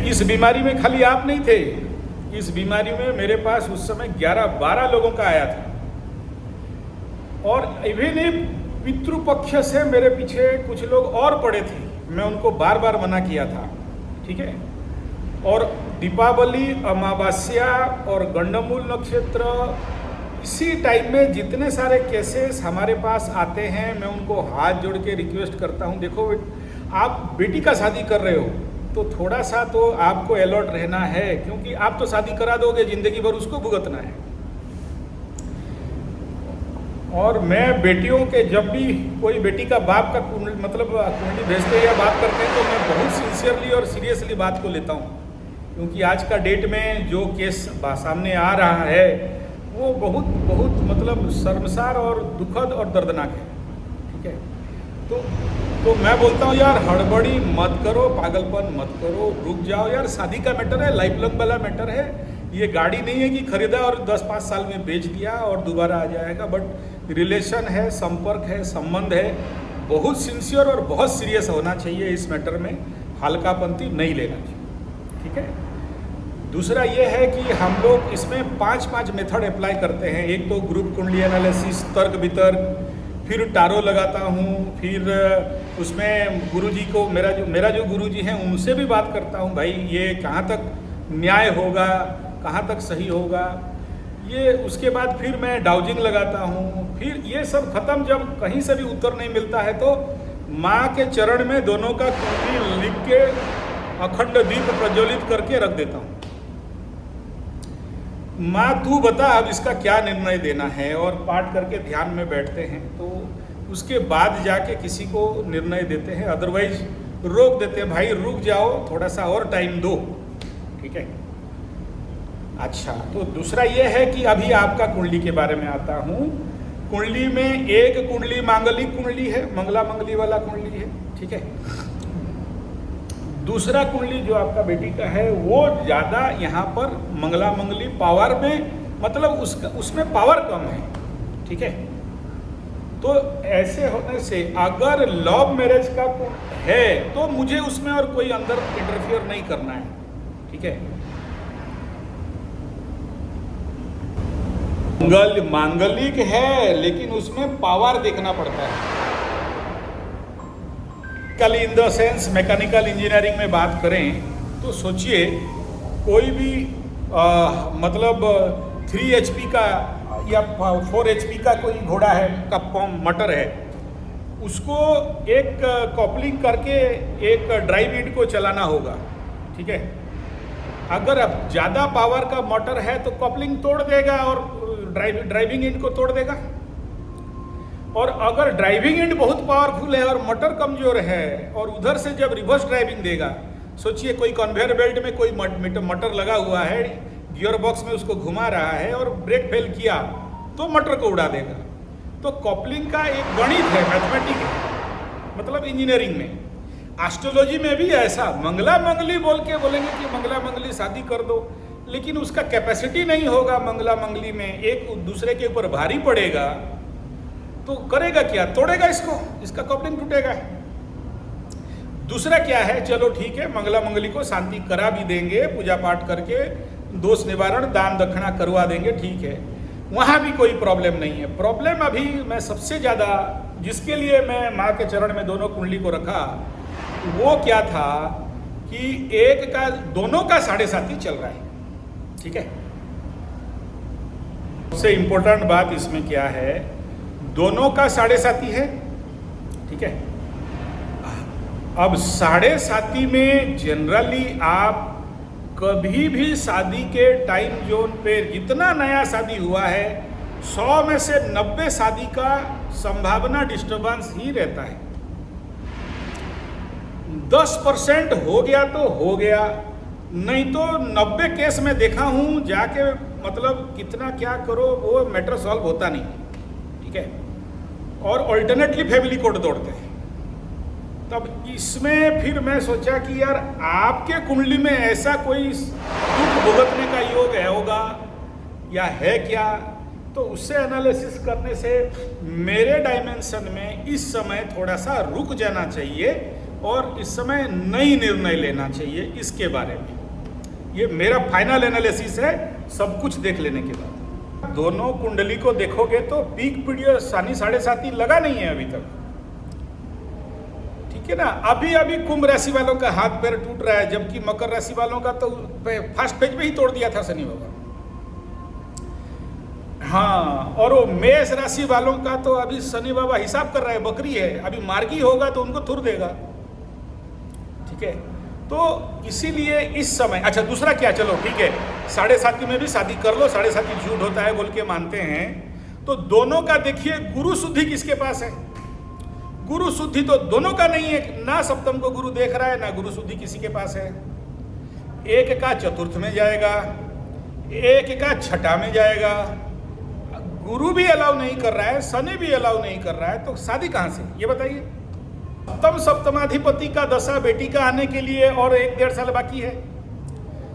इस बीमारी में खाली आप नहीं थे, इस बीमारी में मेरे पास उस समय 11-12 लोगों का आया था। और इवन पितृपक्ष से मेरे पीछे कुछ लोग और पड़े थे, मैं उनको बार बार मना किया था, ठीक है। और दीपावली, अमावस्या और गंडमूल नक्षत्र, इसी टाइम में जितने सारे केसेस हमारे पास आते हैं, मैं उनको हाथ जोड़ के रिक्वेस्ट करता हूँ, देखो आप बेटी का शादी कर रहे हो तो थोड़ा सा तो आपको अलर्ट रहना है, क्योंकि आप तो शादी करा दोगे, जिंदगी भर उसको भुगतना है। और मैं बेटियों के, जब भी कोई बेटी का बाप का कुंडली भेजते हैं या बात करते हैं, तो मैं बहुत सिंसियरली और सीरियसली बात को लेता हूँ, क्योंकि आज का डेट में जो केस सामने आ रहा है वो बहुत बहुत शर्मसार और दुखद और दर्दनाक है, ठीक है। तो मैं बोलता हूँ यार, हड़बड़ी मत करो, पागलपन मत करो, रुक जाओ यार। शादी का मैटर है, लाइफ लॉन्ग वाला मैटर है। ये गाड़ी नहीं है कि खरीदा और 10-5 साल में बेच दिया और दोबारा आ जाएगा, बट रिलेशन है, संपर्क है, संबंध है, बहुत सिंसियर और बहुत सीरियस होना चाहिए इस मैटर में, हल्कापंती नहीं लेना चाहिए, ठीक है। दूसरा ये है कि हम लोग इसमें 5 मेथड अप्लाई करते हैं। एक तो ग्रुप कुंडली एनालिसिस, तर्क वितर्क, फिर टारो लगाता हूँ, फिर उसमें गुरुजी को, मेरा जो गुरुजी हैं उनसे भी बात करता हूँ, भाई ये कहाँ तक न्याय होगा, कहाँ तक सही होगा ये। उसके बाद फिर मैं डाउजिंग लगाता हूँ। फिर ये सब खत्म, जब कहीं से भी उत्तर नहीं मिलता है तो माँ के चरण में दोनों का कुंडली लिख के अखंड दीप प्रज्वलित करके रख देता हूँ। माँ तू बता अब इसका क्या निर्णय देना है, और पाठ करके ध्यान में बैठते हैं, तो उसके बाद जाके किसी को निर्णय देते हैं, अदरवाइज रोक देते हैं, भाई रुक जाओ, थोड़ा सा और टाइम दो, ठीक है। अच्छा, तो दूसरा ये है कि अभी आपका कुंडली के बारे में आता हूँ। कुंडली में एक कुंडली मांगलिक कुंडली है, मंगला मंगली वाला कुंडली है, ठीक है। दूसरा कुंडली जो आपका बेटी का है वो ज़्यादा यहाँ पर मंगला मंगली पावर में, मतलब उसमें पावर कम है, ठीक है। तो ऐसे होने से अगर लव मैरिज का है तो मुझे उसमें और कोई अंदर इंटरफियर नहीं करना है, ठीक है। मांगलिक है लेकिन उसमें पावर देखना पड़ता है। In the sense mechanical engineering में बात करें तो सोचिए कोई भी 3 HP का या 4 HP का कोई घोड़ा है, का मोटर है, उसको एक कॉपलिंग करके एक ड्राइव इंड को चलाना होगा, ठीक है। अगर अब ज़्यादा पावर का मोटर है तो कॉपलिंग तोड़ देगा और ड्राइविंग इंड को तोड़ देगा। और अगर ड्राइविंग इंड बहुत पावरफुल है और मोटर कमज़ोर है और उधर से जब रिवर्स ड्राइविंग देगा, सोचिए कोई कन्वेयर बेल्ट में कोई मोटर लगा हुआ है, गियर बॉक्स में उसको घुमा रहा है और ब्रेक फेल किया तो मोटर को उड़ा देगा। तो कॉपलिंग का एक गणित है, मैथमेटिक है, मतलब इंजीनियरिंग में। एस्ट्रोलॉजी में भी ऐसा मंगला मंगली बोल के बोलेंगे कि मंगला मंगली शादी कर दो, लेकिन उसका कैपेसिटी नहीं होगा मंगला मंगली में, एक दूसरे के ऊपर भारी पड़ेगा तो करेगा क्या, तोड़ेगा इसको, इसका कपलिंग टूटेगा। दूसरा क्या है, चलो ठीक है मंगला मंगली को शांति करा भी देंगे, पूजा पाठ करके दोष निवारण दान दक्षिणा करवा देंगे, ठीक है, वहाँ भी कोई प्रॉब्लम नहीं है। प्रॉब्लम अभी मैं सबसे ज़्यादा जिसके लिए मैं माँ के चरण में दोनों कुंडली को रखा, वो क्या था कि दोनों का 7.5 चल रहा है, ठीक है। सबसे इम्पोर्टेंट बात इसमें क्या है, दोनों का 7.5 है, ठीक है। अब 7.5 में जनरली आप कभी भी शादी के टाइम जोन पे, जितना नया शादी हुआ है 100 में से 90 शादी का संभावना डिस्टर्बेंस ही रहता है। 10% हो गया तो हो गया, नहीं तो 90 केस में देखा हूँ जाके, मतलब कितना क्या करो वो मैटर सॉल्व होता नहीं, ठीक है। और ऑल्टरनेटली फैमिली कोड तोड़ते हैं। तब इसमें फिर मैं सोचा कि यार आपके कुंडली में ऐसा कोई दुख भुगतने का योग है होगा या है क्या, तो उससे एनालिसिस करने से मेरे डायमेंशन में इस समय थोड़ा सा रुक जाना चाहिए, और इस समय नई निर्णय लेना चाहिए इसके बारे में। ये मेरा फाइनल एनालिसिस है सब कुछ देख लेने के बाद। दोनों कुंडली को देखोगे तो पीक पीरियड शनि 7.5 लगा नहीं है अभी तक, ठीक है ना। अभी अभी कुंभ राशि वालों का हाथ पैर टूट रहा है, जबकि मकर राशि वालों का तो फर्स्ट पेज में ही तोड़ दिया था शनि बाबा। हाँ, और वो मेष राशि वालों का तो अभी शनि बाबा हिसाब कर रहा है, बकरी है, अभी मार्गी होगा तो उनको थुर देगा, ठीक है। तो इसीलिए इस समय, अच्छा दूसरा क्या, चलो ठीक है 7.5 में भी शादी कर लो, 7.5 झूठ होता है बोल के मानते हैं, तो दोनों का देखिए गुरु शुद्धि किसके पास है। गुरु शुद्धि तो दोनों का नहीं है, ना सप्तम को गुरु देख रहा है ना गुरु शुद्धि किसी के पास है। एक का चतुर्थ में जाएगा, एक का छठा में जाएगा, गुरु भी अलाउ नहीं कर रहा है, शनि भी अलाउ नहीं कर रहा है, तो शादी कहां से, ये बताइए। सप्तमाधिपति का दशा बेटी का आने के लिए और 1-1.5 साल बाकी है।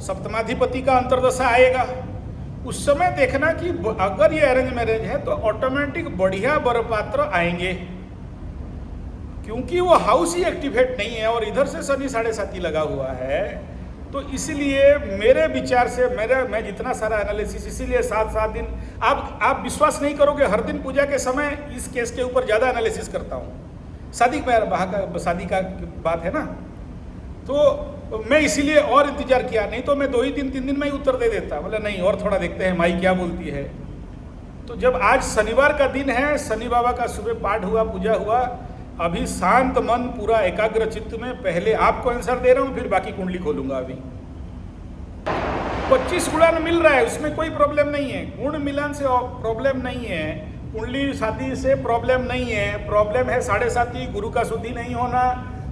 सप्तमाधिपति का अंतर्दशा आएगा, उस समय देखना कि अगर ये अरेंज मैरिज है तो ऑटोमेटिक बढ़िया बरपात्र आएंगे, क्योंकि वो हाउस ही एक्टिवेट नहीं है और इधर से शनि 7.5 लगा हुआ है। तो इसलिए मेरे विचार से मैं जितना सारा एनालिसिस, इसीलिए 7-7 दिन आप विश्वास नहीं करोगे, हर दिन पूजा के समय इस केस के ऊपर ज़्यादा एनालिसिस करता हूँ। शादी का बात है ना, तो मैं इसीलिए और इंतजार किया, नहीं तो मैं 2 ही दिन 3 दिन में ही उत्तर दे देता, बोला नहीं और थोड़ा देखते हैं माई क्या बोलती है। तो जब आज शनिवार का दिन है, शनि बाबा का सुबह पाठ हुआ, पूजा हुआ, अभी शांत मन पूरा एकाग्र चित्त में पहले आपको आंसर दे रहा हूँ, फिर बाकी कुंडली खोलूंगा। अभी 25 गुणन मिल रहा है, उसमें कोई प्रॉब्लम नहीं है, गुण मिलन से प्रॉब्लम नहीं है, कुंडली शादी से प्रॉब्लम नहीं है। प्रॉब्लम है 7.5 गुरु का शुद्धि नहीं होना,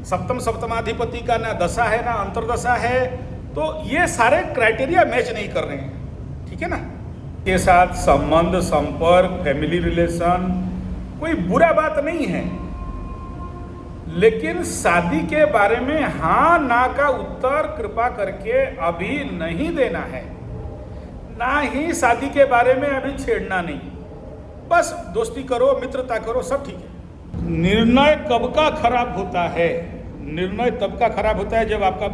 सप्तमाधिपति का ना दशा है ना अंतर्दशा है, तो ये सारे क्राइटेरिया मैच नहीं कर रहे हैं, ठीक है ना। के साथ संबंध, संपर्क, फैमिली रिलेशन कोई बुरा बात नहीं है, लेकिन शादी के बारे में हाँ ना का उत्तर कृपा करके अभी नहीं देना है, ना ही शादी के बारे में अभी छेड़ना नहीं, बस दोस्ती करो, मित्रता करो, सब ठीक है। निर्णय कब का खराब होता है, निर्णय तब का खराब होता है जब आपका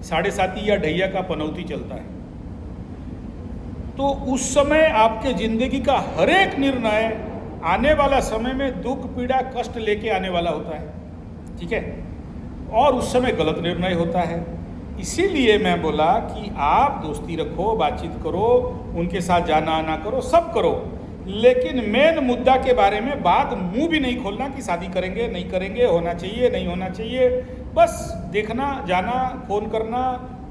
7.5 या ढैया का पनौती चलता है, तो उस समय आपके जिंदगी का हर एक निर्णय आने वाला समय में दुख पीड़ा कष्ट लेके आने वाला होता है, ठीक है, और उस समय गलत निर्णय होता है। इसीलिए मैं बोला कि आप दोस्ती रखो, बातचीत करो, उनके साथ जाना आना करो, सब करो, लेकिन मेन मुद्दा के बारे में बात मुंह भी नहीं खोलना कि शादी करेंगे नहीं करेंगे, होना चाहिए नहीं होना चाहिए। बस देखना, जाना, फोन करना,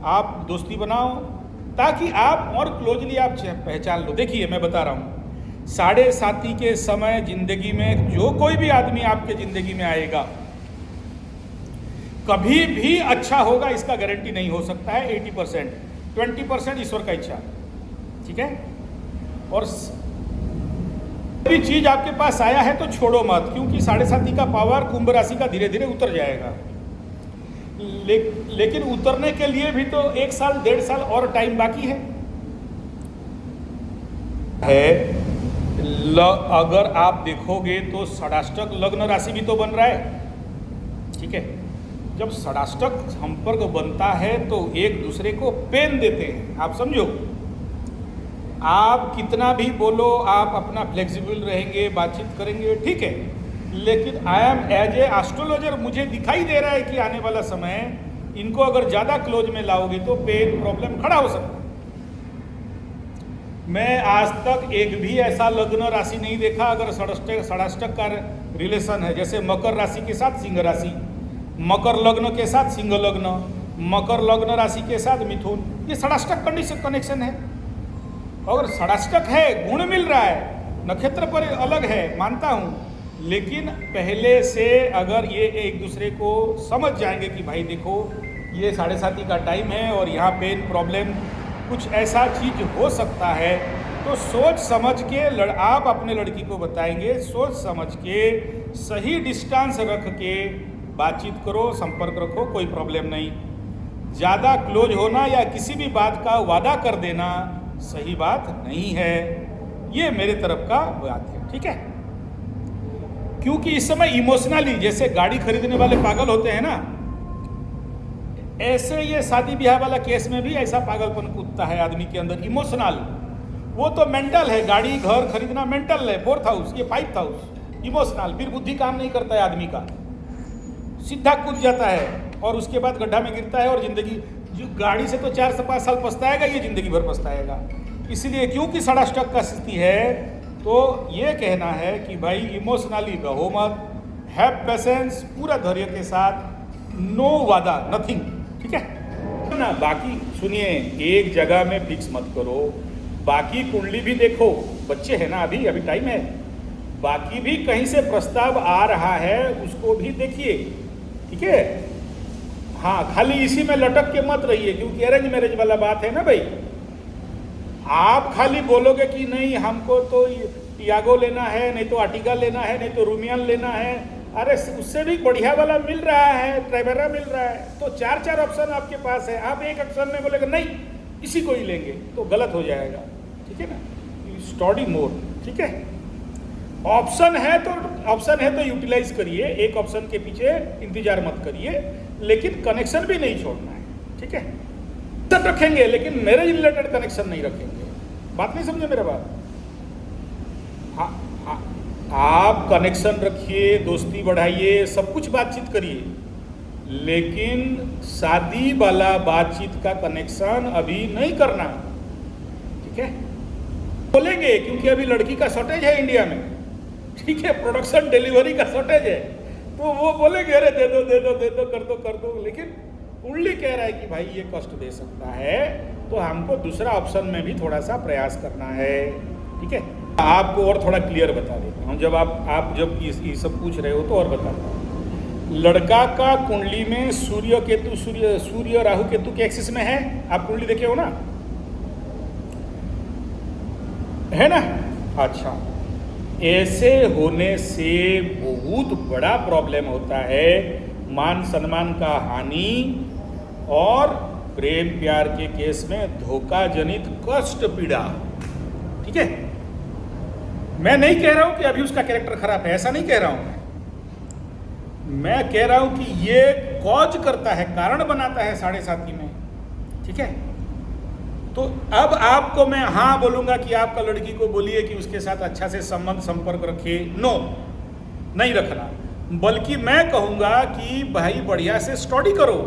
आप दोस्ती बनाओ ताकि आप और क्लोजली आप पहचान लो। देखिए मैं बता रहा हूँ, 7.5 के समय जिंदगी में जो कोई भी आदमी आपके जिंदगी में आएगा कभी भी अच्छा होगा इसका गारंटी नहीं हो सकता है। 80%, 20% ईश्वर का इच्छा, ठीक है। और कोई चीज आपके पास आया है तो छोड़ो मत, क्योंकि 7.5 का पावर कुंभ राशि का धीरे धीरे उतर जाएगा। लेकिन उतरने के लिए भी तो 1 साल 1.5 साल और टाइम बाकी है। अगर आप देखोगे तो षडाष्टक लग्न राशि भी तो बन रहा है, ठीक है। जब षडाष्टक संपर्क बनता है तो एक दूसरे को पेन देते हैं, आप समझो। आप कितना भी बोलो, आप अपना फ्लेक्सिबल रहेंगे, बातचीत करेंगे, ठीक है, लेकिन I am as a astrologer, मुझे दिखाई दे रहा है कि आने वाला समय इनको अगर ज़्यादा क्लोज में लाओगे तो पेन प्रॉब्लम खड़ा हो सकता है। मैं आज तक एक भी ऐसा लग्न राशि नहीं देखा अगर षडाष्टक का रिलेशन है, जैसे मकर राशि के साथ सिंह राशि, मकर लग्न के साथ सिंह लग्न, मकर लग्न राशि के साथ मिथुन, ये षडाष्टक कनेक्शन है। और षडाष्टक है, गुण मिल रहा है, नक्षत्र पर अलग है, मानता हूँ, लेकिन पहले से अगर ये एक दूसरे को समझ जाएंगे कि भाई देखो ये 7.5 का टाइम है और यहाँ पेन प्रॉब्लम कुछ ऐसा चीज हो सकता है, तो सोच समझ के आप अपने लड़की को बताएंगे, सोच समझ के सही डिस्टेंस रख के बातचीत करो, संपर्क रखो, कोई प्रॉब्लम नहीं। ज़्यादा क्लोज होना या किसी भी बात का वादा कर देना सही बात नहीं है, ये मेरे तरफ का बात है, ठीक है। क्योंकि इस समय इमोशनली, जैसे गाड़ी खरीदने वाले पागल होते हैं ना, ऐसे ये शादी ब्याह वाला केस में भी ऐसा पागलपन कूदता है आदमी के अंदर, इमोशनल। वो तो मेंटल है, गाड़ी घर खरीदना मेंटल है, 4th हाउस, ये 5th हाउस इमोशनल। फिर बुद्धि काम नहीं करता है आदमी का, सीधा कूद जाता है और उसके बाद गड्ढा में गिरता है और जिंदगी, जो गाड़ी से तो 4 से 5 साल पछताएगा, ये जिंदगी भर पछताएगा। इसलिए क्योंकि सड़ा स्टक का स्थिति है, तो ये कहना है कि भाई इमोशनली रहो मत, हैव पेशेंस, पूरा धैर्य के साथ, नो वादा, नथिंग, ठीक है ना। बाकी सुनिए, एक जगह में फिक्स मत करो, बाकी कुंडली भी देखो, बच्चे हैं ना, अभी अभी टाइम है, बाकी भी कहीं से प्रस्ताव आ रहा है उसको भी देखिए, ठीक है। हाँ, खाली इसी में लटक के मत रहिए, क्योंकि अरेंज मैरिज वाला बात है ना भाई। आप खाली बोलोगे कि नहीं हमको तो टियागो लेना है, नहीं तो आर्टिगा लेना है, नहीं तो रूमियन लेना है, अरे उससे भी बढ़िया वाला मिल रहा है, ट्रेवेरा मिल रहा है, तो 4 ऑप्शन आपके पास है। आप एक ऑप्शन में बोलेगा नहीं इसी को ही लेंगे, तो गलत हो जाएगा, ठीक है ना। स्टडी मोर, ठीक है। ऑप्शन है तो यूटिलाइज करिए, एक ऑप्शन के पीछे इंतजार मत करिए, लेकिन कनेक्शन भी नहीं छोड़ना है, ठीक है। सब रखेंगे लेकिन मैरिज रिलेटेड कनेक्शन नहीं रखेंगे। बात नहीं समझे मेरा बात। आप कनेक्शन रखिए, दोस्ती बढ़ाइए, सब कुछ बातचीत करिए, लेकिन शादी वाला बातचीत का कनेक्शन अभी नहीं करना, ठीक है। बोलेंगे क्योंकि अभी लड़की का शॉर्टेज है इंडिया में, ठीक है, प्रोडक्शन डिलीवरी का शॉर्टेज है, तो वो बोलेंगे अरे दे दो दे दो दे दो, कर दो, लेकिन कुंडली कह रहा है कि भाई ये कष्ट दे सकता है, तो हमको दूसरा ऑप्शन में भी थोड़ा सा प्रयास करना है, ठीक है। आपको और थोड़ा क्लियर बता देता हूँ, जब आप जब ये सब पूछ रहे हो तो और बताता हूँ। लड़का का कुंडली में सूर्य राहु केतु के एक्सिस में है, आप कुंडली देखे हो ना, है ना। अच्छा, ऐसे होने से बहुत बड़ा प्रॉब्लम होता है, मान सम्मान का हानि और प्रेम प्यार के केस में धोखा जनित कष्ट पीड़ा, ठीक है। मैं नहीं कह रहा हूं कि अभी उसका कैरेक्टर खराब है, ऐसा नहीं कह रहा हूं मैं कह रहा हूं कि ये कॉज करता है, कारण बनाता है 7.5 में, ठीक है। तो अब आपको मैं हाँ बोलूंगा कि आपका लड़की को बोलिए कि उसके साथ अच्छा से संबंध संपर्क रखिए, नो नहीं रखना, बल्कि मैं कहूंगा कि भाई बढ़िया से स्टडी करो।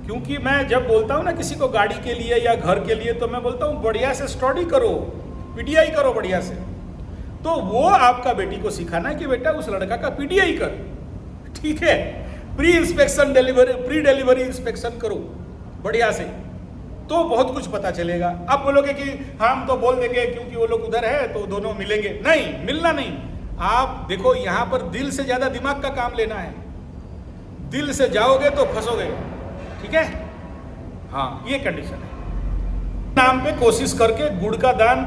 क्योंकि मैं जब बोलता हूं ना किसी को गाड़ी के लिए या घर के लिए, तो मैं बोलता हूं बढ़िया से स्टडी करो, पीटीआई करो बढ़िया से। तो वो आपका बेटी को सिखाना है कि बेटा उस लड़का का पीटीआई कर, ठीक है, प्री डिलीवरी इंस्पेक्शन करो बढ़िया से, तो बहुत कुछ पता चलेगा। आप बोलोगे कि हम तो बोल देंगे क्योंकि वो लोग उधर है तो दोनों मिलेंगे, नहीं, मिलना नहीं। आप देखो यहाँ पर दिल से ज्यादा दिमाग का काम लेना है, दिल से जाओगे तो फंसोगे, ठीक है। हाँ, ये कंडीशन है। नाम पे कोशिश करके गुड़ का दान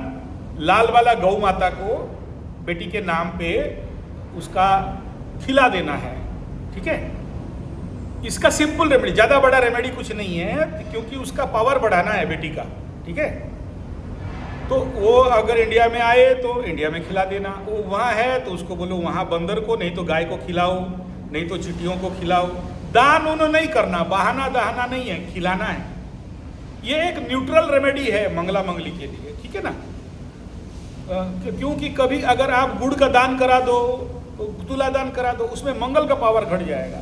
लाल वाला गौ माता को बेटी के नाम पे उसका खिला देना है, ठीक है। इसका सिंपल रेमेडी, ज्यादा बड़ा रेमेडी कुछ नहीं है, क्योंकि उसका पावर बढ़ाना है बेटी का, ठीक है। तो वो अगर इंडिया में आए तो इंडिया में खिला देना, वो वहाँ है तो उसको बोलो वहाँ बंदर को, नहीं तो गाय को खिलाओ, नहीं तो चींटियों को खिलाओ। दान उन्होंने नहीं करना, बहाना दहाना नहीं है, खिलाना है। ये एक न्यूट्रल रेमेडी है मंगला मंगली के लिए, ठीक है ना। क्योंकि कभी अगर आप गुड़ का दान करा दो, तुला दान करा दो, उसमें मंगल का पावर घट जाएगा।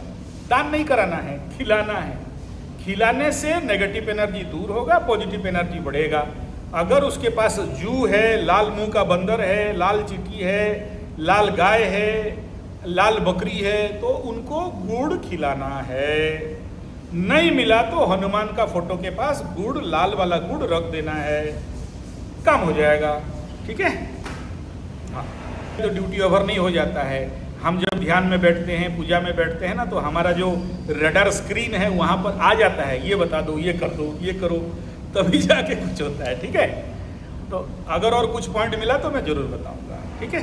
दान नहीं कराना है, खिलाना है। खिलाने से नेगेटिव एनर्जी दूर होगा, पॉजिटिव एनर्जी बढ़ेगा। अगर उसके पास जू है, लाल मुंह का बंदर है, लाल चींटी है, लाल गाय है, लाल बकरी है, तो उनको गुड़ खिलाना है। नहीं मिला तो हनुमान का फोटो के पास गुड़, लाल वाला गुड़ रख देना है, काम हो जाएगा, ठीक है। हाँ, तो ड्यूटी ओवर नहीं हो जाता है। हम जब ध्यान में बैठते हैं, पूजा में बैठते हैं ना, तो हमारा जो रडार स्क्रीन है वहाँ पर आ जाता है, ये बता दो, ये कर दो, ये करो, तभी जाके कुछ होता है, ठीक है। तो अगर और कुछ पॉइंट मिला तो मैं जरूर बताऊंगा, ठीक है।